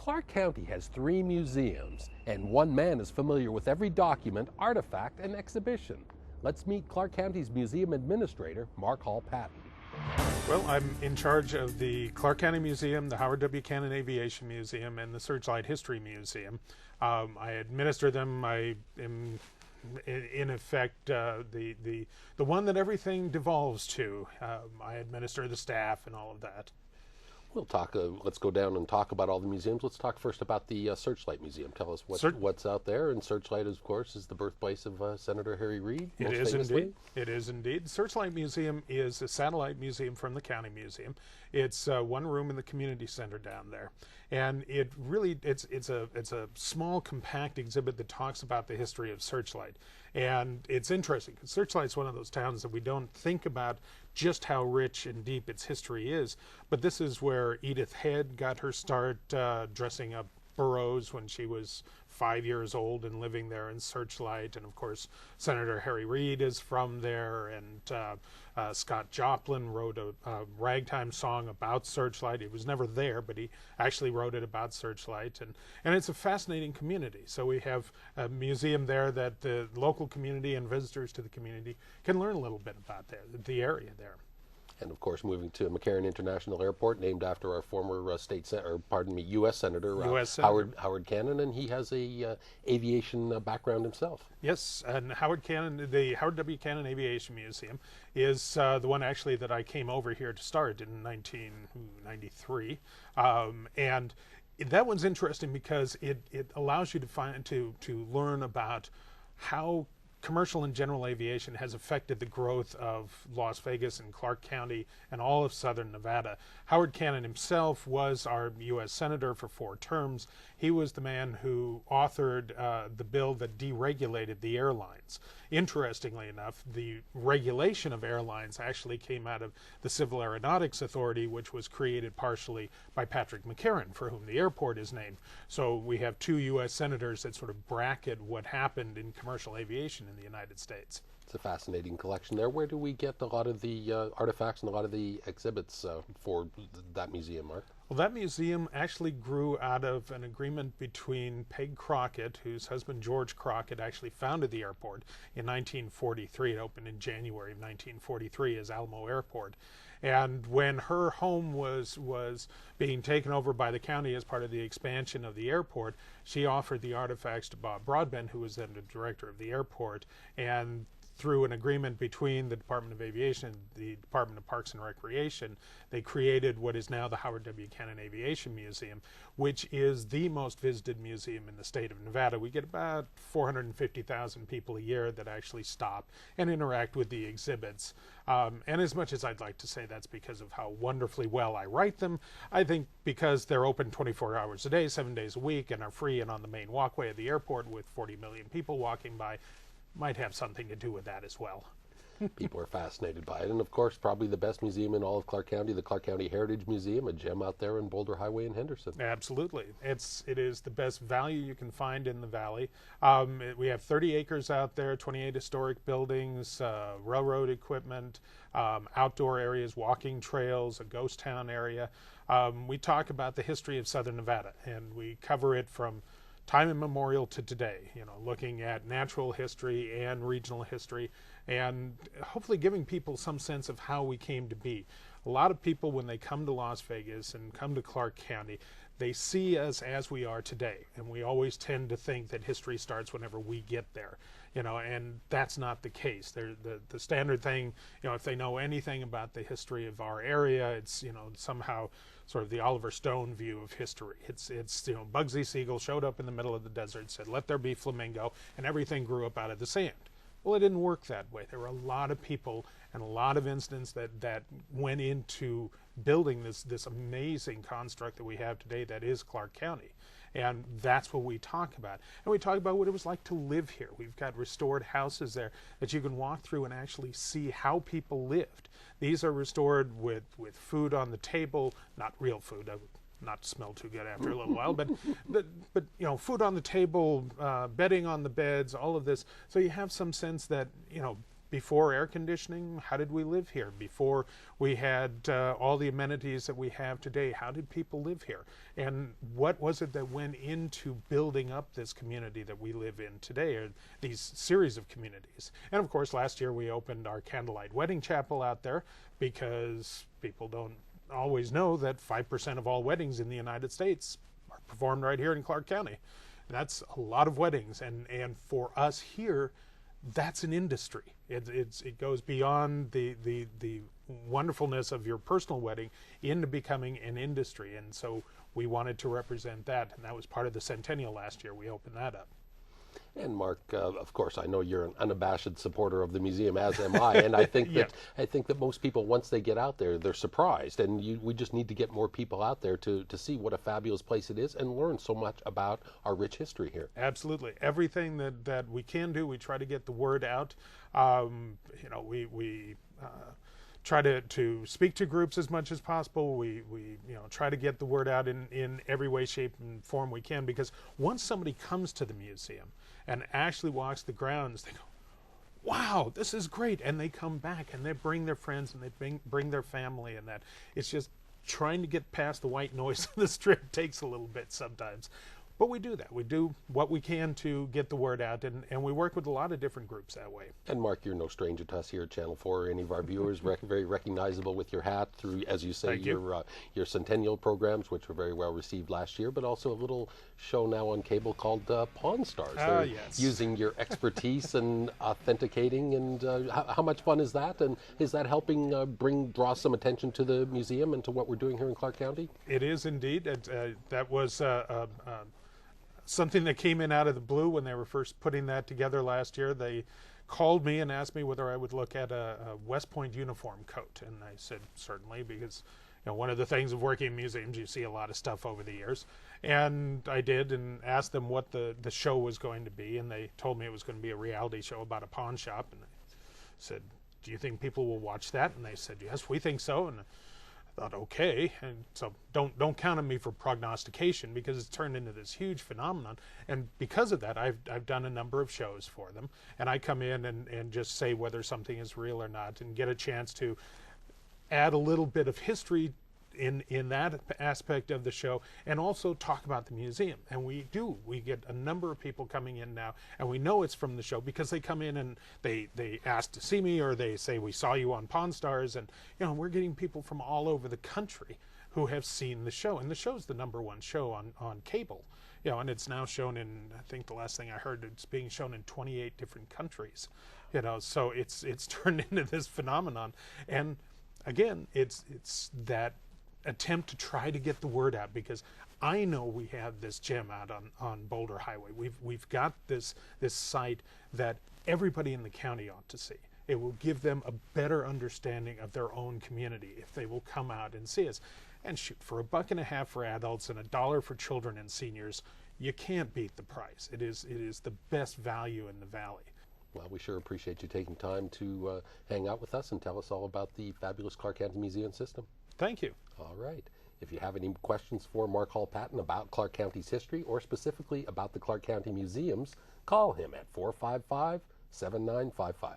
Clark County has 3 museums, and one man is familiar with every document, artifact, and exhibition. Let's meet Clark County's museum administrator, Mark Hall-Patton. Well, I'm in charge of the Clark County Museum, the Howard W. Cannon Aviation Museum, and the Searchlight History Museum. I administer them. I am, in effect, the one that everything devolves to. I administer the staff and all of that. We'll talk. Let's go down and talk about all the museums. Let's talk first about the Searchlight Museum. Tell us what's out there. And Searchlight, of course, is the birthplace of Senator Harry Reid. It is indeed. It is indeed. Searchlight Museum is a satellite museum from the county museum. It's one room in the community center down there, and it really it's a small, compact exhibit that talks about the history of Searchlight. And it's interesting because Searchlight's one of those towns that we don't think about just how rich and deep its history is. But this is where Edith Head got her start dressing up burros when she was 5 years old and living there in Searchlight. And of course, Senator Harry Reid is from there, and Scott Joplin wrote a ragtime song about Searchlight. He was never there, but he actually wrote it about Searchlight. And it's a fascinating community. So we have a museum there that the local community and visitors to the community can learn a little bit about the area there. And of course, moving to McCarran International Airport, named after our former U.S. Senator, Howard Cannon, and he has a aviation background himself. Yes, and Howard Cannon, the Howard W. Cannon Aviation Museum, is the one actually that I came over here to start in 1993, and that one's interesting because it allows you to learn about how commercial and general aviation has affected the growth of Las Vegas and Clark County and all of southern Nevada. Howard Cannon himself was our U.S. Senator for 4 terms. He was the man who authored the bill that deregulated the airlines. Interestingly enough, the regulation of airlines actually came out of the Civil Aeronautics Authority, which was created partially by Patrick McCarran, for whom the airport is named. So we have 2 U.S. senators that sort of bracket what happened in commercial aviation in the United States. It's a fascinating collection there. Where do we get a lot of the artifacts and a lot of the exhibits for that museum, Mark? Well, that museum actually grew out of an agreement between Peg Crockett, whose husband George Crockett actually founded the airport in 1943. It opened in January of 1943 as Alamo Airport. And when her home was being taken over by the county as part of the expansion of the airport, she offered the artifacts to Bob Broadbent, who was then the director of the airport, and through an agreement between the Department of Aviation and the Department of Parks and Recreation, they created what is now the Howard W. Cannon Aviation Museum, which is the most visited museum in the state of Nevada. We get about 450,000 people a year that actually stop and interact with the exhibits. And as much as I'd like to say that's because of how wonderfully well I write them, I think because they're open 24 hours a day, 7 days a week, and are free and on the main walkway of the airport with 40 million people walking by, might have something to do with that as well. People are fascinated by it. And of course, probably the best museum in all of Clark County, the Clark County Heritage Museum, a gem out there in Boulder Highway in Henderson. Absolutely. It is the best value you can find in the valley. We have 30 acres out there, 28 historic buildings, railroad equipment, outdoor areas, walking trails, a ghost town area. We talk about the history of southern Nevada, and we cover it from time immemorial to today, looking at natural history and regional history, and hopefully giving people some sense of how we came to be. A lot of people, when they come to Las Vegas and come to Clark County, they see us as we are today, and we always tend to think that history starts whenever we get there, and that's not the case. The standard thing, if they know anything about the history of our area, it's somehow sort of the Oliver Stone view of history. It's Bugsy Siegel showed up in the middle of the desert, said, "Let there be flamingo," and everything grew up out of the sand. Well, it didn't work that way. There were a lot of people and a lot of incidents that went into building this amazing construct that we have today that is Clark County. And that's what we talk about. And we talk about what it was like to live here. We've got restored houses there that you can walk through and actually see how people lived. These are restored with food on the table, not real food. Not smell too good after a little while, but food on the table, bedding on the beds, all of this. So you have some sense that before air conditioning, how did we live here? Before we had all the amenities that we have today, how did people live here? And what was it that went into building up this community that we live in today, or these series of communities? And of course, last year we opened our candlelight wedding chapel out there, because people don't always know that 5% of all weddings in the United States are performed right here in Clark County. That's a lot of weddings, and for us here, that's an industry. It goes beyond the wonderfulness of your personal wedding into becoming an industry, and so we wanted to represent that, and that was part of the centennial last year. We opened that up. And Mark, of course, I know you're an unabashed supporter of the museum, as am I. And I think that I think that most people, once they get out there, they're surprised. And we just need to get more people out there to see what a fabulous place it is and learn so much about our rich history here. Absolutely, everything that we can do, we try to get the word out. We try to speak to groups as much as possible. We try to get the word out in every way, shape, and form we can, because once somebody comes to the museum and actually walks the grounds, they go, wow, this is great, and they come back and they bring their friends and they bring their family, and that it's just trying to get past the white noise of the Strip takes a little bit sometimes. But we do that. We do what we can to get the word out, and we work with a lot of different groups that way. And Mark, you're no stranger to us here at Channel 4 or any of our viewers. Very recognizable with your hat through, as you say, your centennial programs, which were very well received last year, but also a little show now on cable called Pawn Stars. Yes. Using your expertise and authenticating, and how much fun is that? And is that helping draw some attention to the museum and to what we're doing here in Clark County? It is indeed. That was something that came in out of the blue when they were first putting that together last year. They called me and asked me whether I would look at a West Point uniform coat, and I said certainly, because one of the things of working in museums, you see a lot of stuff over the years. And I did, and asked them what the show was going to be, and they told me it was going to be a reality show about a pawn shop. And I said, do you think people will watch that? And they said, yes, we think so. And I thought, okay, and so don't count on me for prognostication, because it's turned into this huge phenomenon. And because of that, I've done a number of shows for them, and I come in and just say whether something is real or not, and get a chance to add a little bit of history in that aspect of the show, and also talk about the museum. And we get a number of people coming in now, and we know it's from the show because they come in and they ask to see me, or they say, we saw you on Pawn Stars. And we're getting people from all over the country who have seen the show, and the show's the #1 show on cable, and it's now shown in, I think the last thing I heard, it's being shown in 28 different countries, so it's turned into this phenomenon. And again, it's that attempt to try to get the word out, because I know we have this gem out on Boulder Highway. We've got this site that everybody in the county ought to see. It will give them a better understanding of their own community if they will come out and see us. And shoot, for $1.50 for adults and $1 for children and seniors, you can't beat the price. It is the best value in the valley. Well, we sure appreciate you taking time to hang out with us and tell us all about the fabulous Clark County Museum system. Thank you. All right. If you have any questions for Mark Hall-Patton about Clark County's history, or specifically about the Clark County Museums, call him at 455-7955.